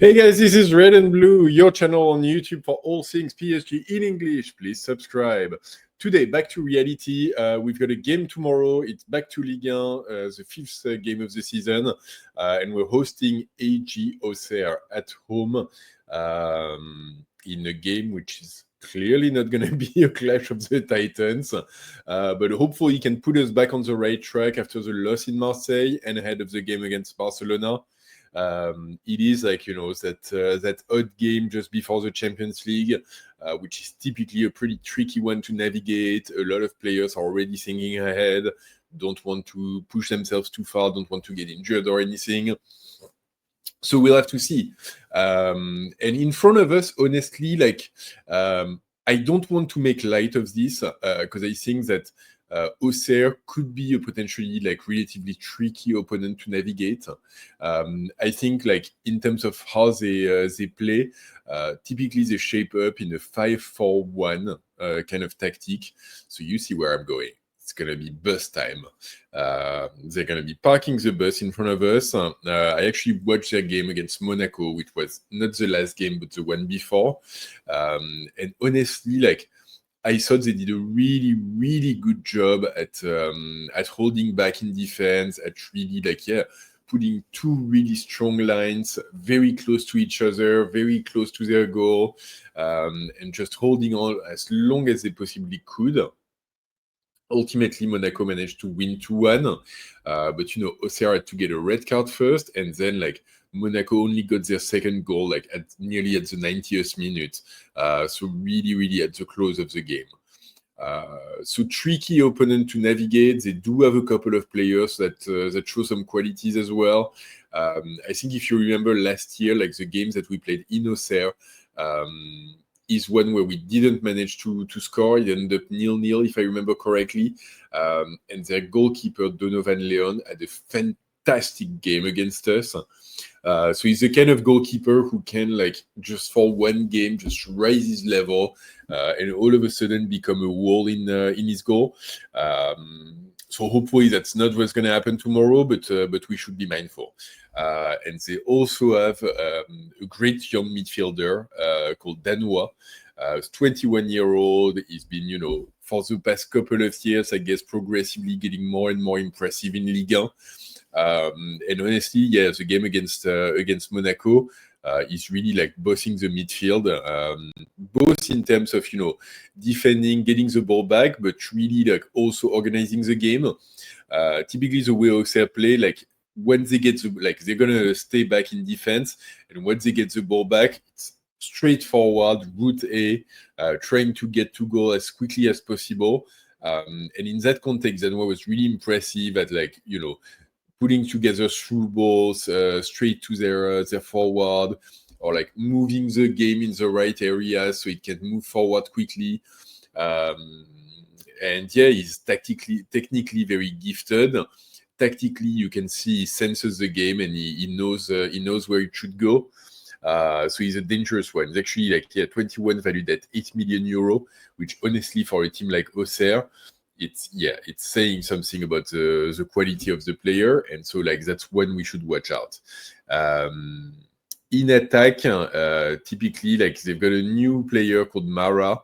Hey guys, this is Red and Blue, your channel on YouTube for all things PSG in English. Please subscribe. Today, back to reality. We've got a game tomorrow. It's back to Ligue 1, the fifth game of the season. And we're hosting AG Auxerre at home in a game which is clearly not going to be a clash of the Titans. But hopefully he can put us back on the right track after the loss in Marseille and ahead of the game against Barcelona. It is like, that odd game just before the Champions League, which is typically a pretty tricky one to navigate. A lot of players are already thinking ahead, don't want to push themselves too far, don't want to get injured or anything. So we'll have to see. And in front of us, honestly, I don't want to make light of this because I think that Auxerre could be a potentially relatively tricky opponent to navigate. I think in terms of how they play, typically they shape up in a 5-4-1 kind of tactic. So you see where I'm going. It's going to be bus time. They're going to be parking the bus in front of us. I actually watched their game against Monaco, which was not the last game, but the one before. And honestly, I thought they did a really, really good job at holding back in defense, at really putting two really strong lines very close to each other, very close to their goal, and just holding on as long as they possibly could. Ultimately, Monaco managed to win 2-1, but Auxerre had to get a red card first, and then Monaco only got their second goal nearly at the 90th minute. So really, really at the close of the game. So tricky opponent to navigate. They do have a couple of players that show some qualities as well. I think if you remember last year, the games that we played in Auxerre, is one where we didn't manage to score. It ended up 0-0, if I remember correctly. And their goalkeeper, Donovan Leon, had a fantastic game against us. So he's the kind of goalkeeper who can, just for one game, just raise his level and all of a sudden become a wall in his goal. So hopefully that's not what's going to happen tomorrow, but we should be mindful. And they also have a great young midfielder called Danois, 21-year-old. He's been, for the past couple of years, I guess, progressively getting more and more impressive in Ligue 1. And honestly, the game against Monaco is really bossing the midfield, both in terms of defending, getting the ball back, but really also organizing the game. Typically, the way Auxerre play, when they get they're gonna stay back in defense, and once they get the ball back, it's straightforward route A, trying to get to goal as quickly as possible. And in that context, Danois was really impressive at putting together through balls straight to their forward, or moving the game in the right area so it can move forward quickly. And he's technically very gifted. Tactically, you can see he senses the game and he knows where it should go. So he's a dangerous one. He's actually 21 valued at 8 million euro, which honestly for a team like Auxerre, it's saying something about the quality of the player, and so that's when we should watch out. In attack, typically they've got a new player called Mara,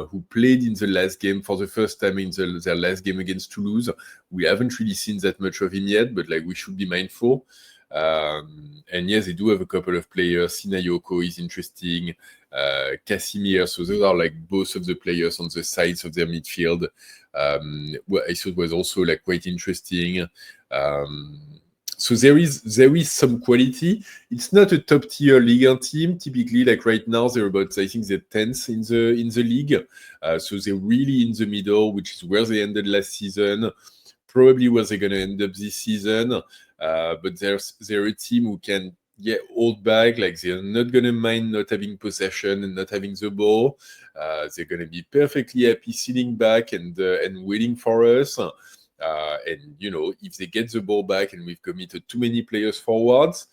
who played in the last game for the first time in their last game against Toulouse. We haven't really seen that much of him yet, but we should be mindful. And yes, they do have a couple of players. Sinayoko is interesting. Casimir. So those are both of the players on the sides of their midfield. What I thought was also quite interesting. So there is some quality. It's not a top tier Ligue 1 team. Typically, right now, they're about, I think, they're 10th in the league. So they're really in the middle, which is where they ended last season. Probably where they're going to end up this season. But they're a team who can hold back. They're not going to mind not having possession and not having the ball. They're going to be perfectly happy sitting back and waiting for us. And if they get the ball back and we've committed too many players forwards,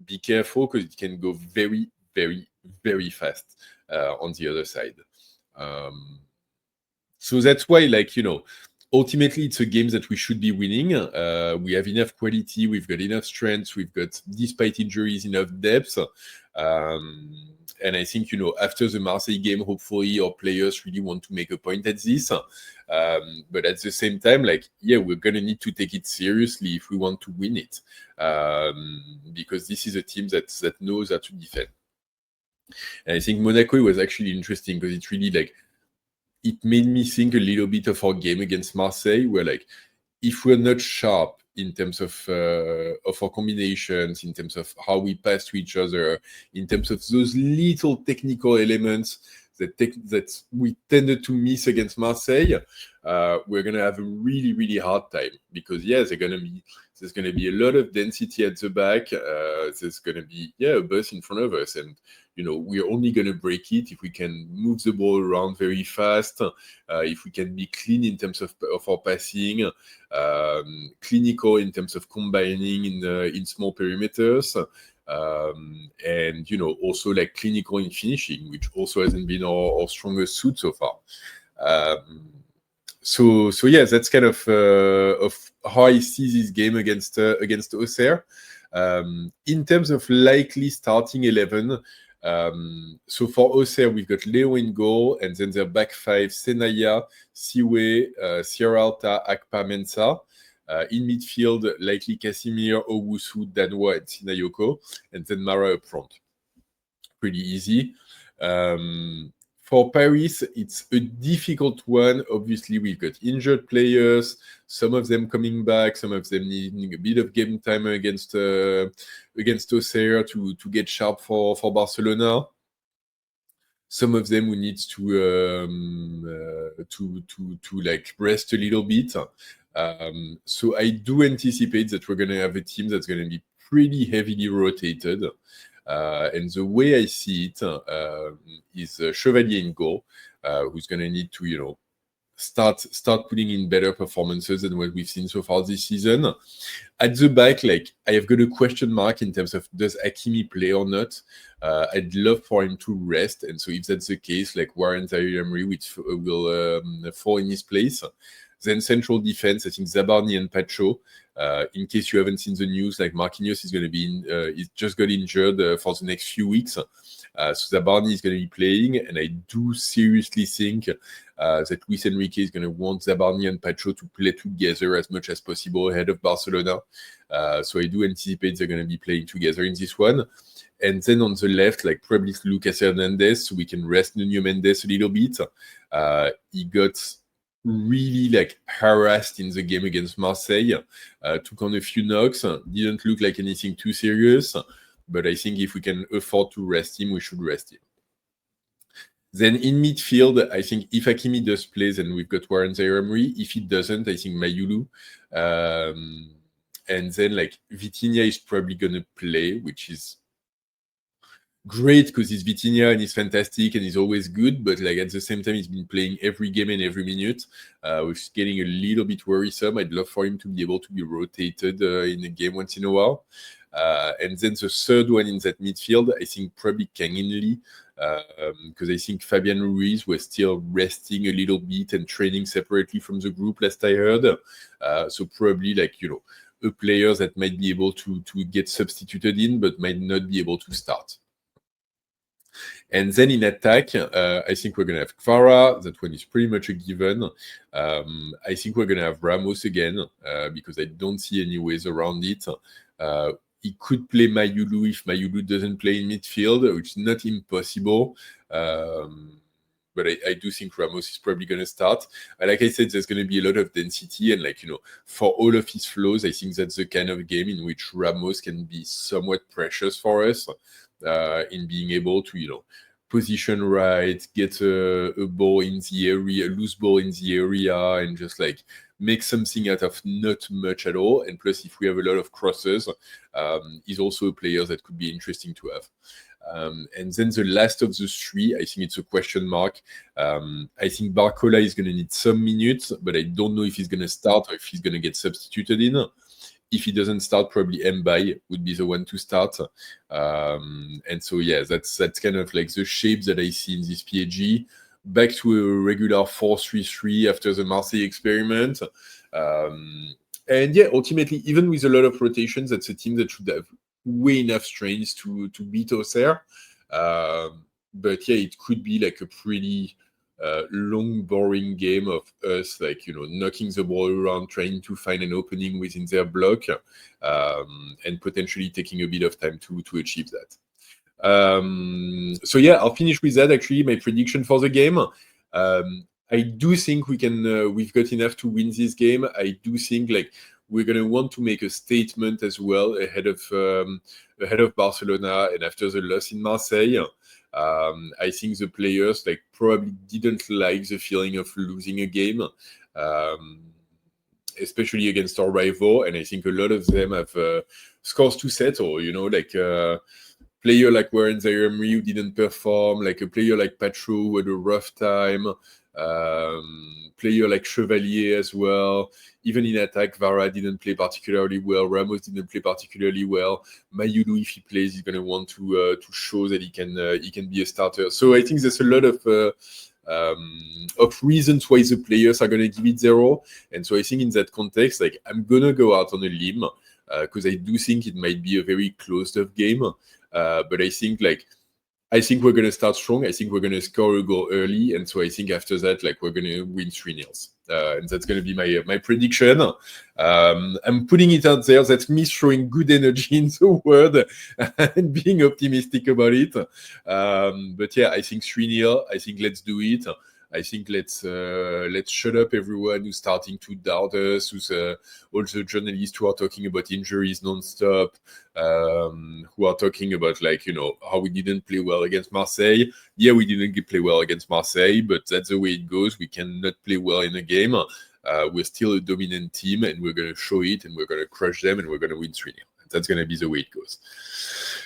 be careful because it can go very, very, very fast on the other side. So that's why, ultimately, it's a game that we should be winning. We have enough quality, we've got enough strength, we've got, despite injuries, enough depth. And I think, after the Marseille game, hopefully our players really want to make a point at this. But at the same time, we're going to need to take it seriously if we want to win it. Because this is a team that knows how to defend. And I think Monaco was actually interesting because it's really it made me think a little bit of our game against Marseille, where if we're not sharp in terms of our combinations, in terms of how we pass to each other, in terms of those little technical elements that we tended to miss against Marseille, we're going to have a really, really hard time because, there's going to be a lot of density at the back. There's going to be, a bus in front of us. And, we're only going to break it if we can move the ball around very fast, if we can be clean in terms of our passing, clinical in terms of combining in small perimeters, and also clinical in finishing, which also hasn't been our strongest suit so far. So that's kind of how I see this game against Auxerre. In terms of likely starting 11, so for Auxerre, we've got Leo in goal, and then their back five: Senaya, Siwe, Sierra Alta, Akpa, Mensah. In midfield, likely Casimir, Owusu, Danois, and Sinayoko, and then Mara up front. Pretty easy. For Paris, it's a difficult one. Obviously, we've got injured players, some of them coming back, some of them needing a bit of game time against Auxerre to get sharp for Barcelona. Some of them who needs to rest a little bit. So I do anticipate that we're going to have a team that's going to be pretty heavily rotated. And the way I see it is Chevalier in goal, who's going to need to, start putting in better performances than what we've seen so far this season. At the back, I have got a question mark in terms of does Hakimi play or not. I'd love for him to rest, and so if that's the case, Warren Zaïre-Emery will fall in his place. Then central defense, I think Zabarni and Pacho. In case you haven't seen the news, Marquinhos is going to be he's just got injured for the next few weeks. So Zabarni is going to be playing, and I do seriously think that Luis Enrique is going to want Zabarni and Pacho to play together as much as possible ahead of Barcelona. So I do anticipate they're going to be playing together in this one. And then on the left, probably Lucas Hernandez, so we can rest Nuno Mendes a little bit. He got really harassed in the game against Marseille, took on a few knocks, didn't look like anything too serious, but I think if we can afford to rest him, we should rest him. Then in midfield, I think if Hakimi does play, then we've got Warren Zaïre-Emery. If he doesn't, I think Mayulu. And then Vitinha is probably going to play, which is great because he's Vitinha and he's fantastic and he's always good, but at the same time he's been playing every game and every minute, which is getting a little bit worrisome. I'd love for him to be able to be rotated in a game once in a while. And then the third one in that midfield, I think probably Kanginli, because I think Fabian Ruiz was still resting a little bit and training separately from the group last I heard. So probably a player that might be able to get substituted in but might not be able to start. And then in attack, I think we're going to have Kvara. That one is pretty much a given. I think we're going to have Ramos again because I don't see any ways around it. He could play Mayulu if Mayulu doesn't play in midfield, which is not impossible. But I do think Ramos is probably going to start. Like I said, there's going to be a lot of density. And for all of his flaws, I think that's the kind of game in which Ramos can be somewhat precious for us. In being able to, position right, get a ball in the area, a loose ball in the area, and just make something out of not much at all. And plus, if we have a lot of crosses, he's also a player that could be interesting to have. And then the last of the three, I think it's a question mark. I think Barcola is going to need some minutes, but I don't know if he's going to start or if he's going to get substituted in. If he doesn't start, probably Mbaye would be the one to start. And so, that's kind of the shape that I see in this PSG. back to a regular 4-3-3 after the Marseille experiment. And yeah, ultimately, even with a lot of rotations, that's a team that should have way enough strength to beat Auxerre. But yeah, it could be like a pretty long, boring game of us, like, knocking the ball around, trying to find an opening within their block, and potentially taking a bit of time to achieve that. So yeah, I'll finish with that. Actually, my prediction for the game. I do think we've got enough to win this game. I do think like we're gonna want to make a statement as well ahead of Barcelona and after the loss in Marseille. I think the players like probably didn't like the feeling of losing a game, especially against our rival. And I think a lot of them have scores to settle. Player like Warren Zaire-Emery who didn't perform, like a player like Patro who had a rough time, player like Chevalier as well. Even in attack, Vara didn't play particularly well. Ramos didn't play particularly well. Mayudu, if he plays, he's going to want to show that he can be a starter. So I think there's a lot of reasons why the players are going to give it 0. And so I think in that context, like I'm going to go out on a limb because I do think it might be a very closed-off game. But I think we're going to start strong. I think we're going to score a goal early. And so I think after that, like we're going to win 3-0. And that's going to be my prediction. I'm putting it out there. That's me showing good energy in the world and being optimistic about it. But yeah, I think 3-0. I think let's do it. I think let's shut up everyone who's starting to doubt us, who's all the journalists who are talking about injuries nonstop, who are talking about how we didn't play well against Marseille. Yeah, we didn't play well against Marseille, but that's the way it goes. We cannot play well in a game. We're still a dominant team, and we're going to show it, and we're going to crush them, and we're going to win 3-0. That's going to be the way it goes.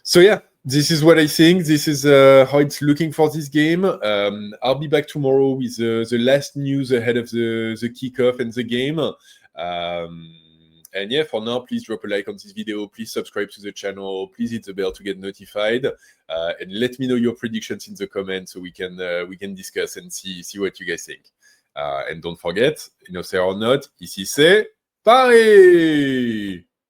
So yeah, this is what I think. This is how it's looking for this game. I'll be back tomorrow with the last news ahead of the kickoff and the game. And yeah, for now, please drop a like on this video. Please subscribe to the channel. Please hit the bell to get notified. And let me know your predictions in the comments so we can discuss and see what you guys think. And don't forget, Auxerre or not, ici c'est Paris!